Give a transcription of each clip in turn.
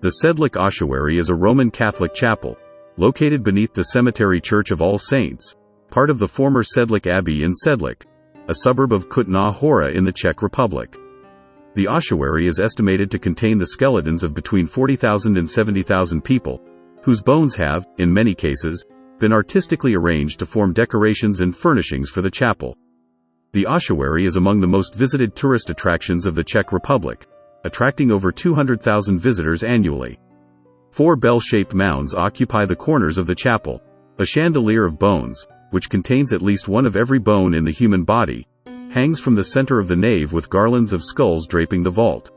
The Sedlec Ossuary is a Roman Catholic chapel, located beneath the Cemetery Church of All Saints, part of the former Sedlec Abbey in Sedlec, a suburb of Kutná Hora in the Czech Republic. The ossuary is estimated to contain the skeletons of between 40,000 and 70,000 people, whose bones have, in many cases, been artistically arranged to form decorations and furnishings for the chapel. The ossuary is among the most visited tourist attractions of the Czech Republic, attracting over 200,000 visitors annually. 4 bell-shaped mounds occupy the corners of the chapel. A chandelier of bones, which contains at least one of every bone in the human body, hangs from the center of the nave with garlands of skulls draping the vault.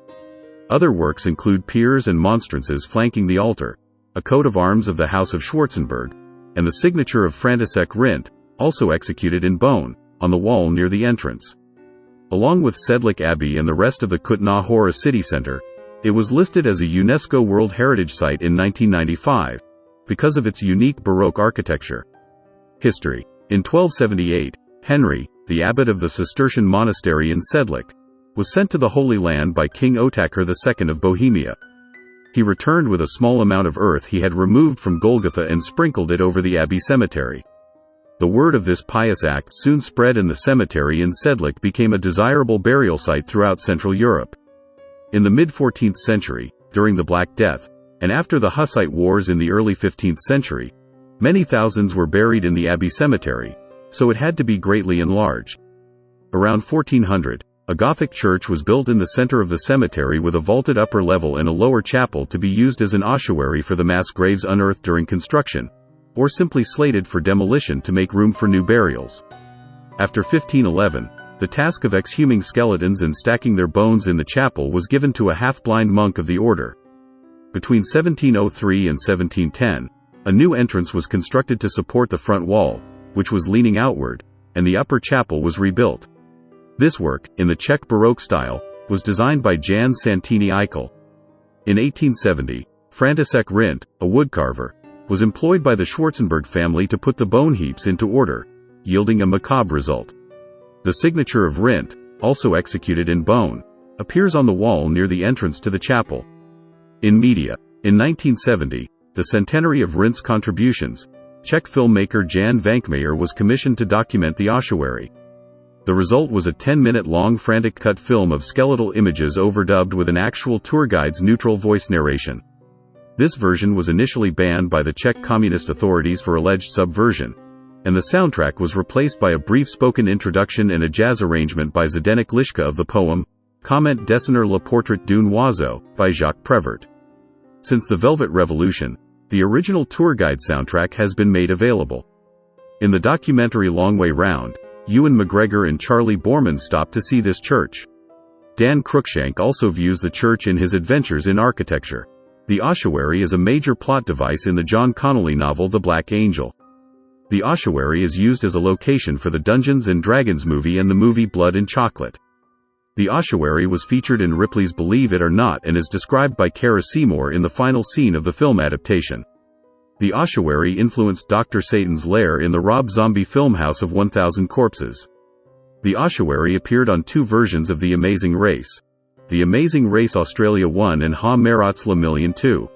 Other works include piers and monstrances flanking the altar, a coat of arms of the House of Schwarzenberg, and the signature of František Rint, also executed in bone, on the wall near the entrance. Along with Sedlec Abbey and the rest of the Kutná Hora city center, it was listed as a UNESCO World Heritage Site in 1995, because of its unique Baroque architecture. History. In 1278, Henry, the abbot of the Cistercian monastery in Sedlec, was sent to the Holy Land by King Otakar II of Bohemia. He returned with a small amount of earth he had removed from Golgotha and sprinkled it over the abbey cemetery. The word of this pious act soon spread, and the cemetery in Sedlec became a desirable burial site throughout Central Europe. In the mid-14th century, during the Black Death, and after the Hussite Wars in the early 15th century, many thousands were buried in the abbey cemetery, so it had to be greatly enlarged. Around 1400, a Gothic church was built in the center of the cemetery with a vaulted upper level and a lower chapel to be used as an ossuary for the mass graves unearthed during construction, or simply slated for demolition to make room for new burials. After 1511, the task of exhuming skeletons and stacking their bones in the chapel was given to a half-blind monk of the order. Between 1703 and 1710, a new entrance was constructed to support the front wall, which was leaning outward, and the upper chapel was rebuilt. This work, in the Czech Baroque style, was designed by Jan Santini Eichel. In 1870, František Rint, a woodcarver, was employed by the Schwarzenberg family to put the bone heaps into order, yielding a macabre result. The signature of Rint, also executed in bone, appears on the wall near the entrance to the chapel. In media. In 1970, the centenary of Rint's contributions, Czech filmmaker Jan Vankmajer was commissioned to document the ossuary. The result was a 10-minute-long frantic cut film of skeletal images overdubbed with an actual tour guide's neutral voice narration. This version was initially banned by the Czech communist authorities for alleged subversion, and the soundtrack was replaced by a brief spoken introduction and a jazz arrangement by Zdeněk Liška of the poem, Comment dessiner le portrait d'un oiseau, by Jacques Prévert. Since the Velvet Revolution, the original tour guide soundtrack has been made available. In the documentary Long Way Round, Ewan McGregor and Charlie Borman stop to see this church. Dan Cruikshank also views the church in his Adventures in Architecture. The ossuary is a major plot device in the John Connolly novel The Black Angel. The ossuary is used as a location for the Dungeons & Dragons movie and the movie Blood and Chocolate. The ossuary was featured in Ripley's Believe It or Not and is described by Kara Seymour in the final scene of the film adaptation. The ossuary influenced Dr. Satan's lair in the Rob Zombie film House of 1000 Corpses. The ossuary appeared on 2 versions of The Amazing Race. The Amazing Race Australia 1 and Ha Merats La Million 2.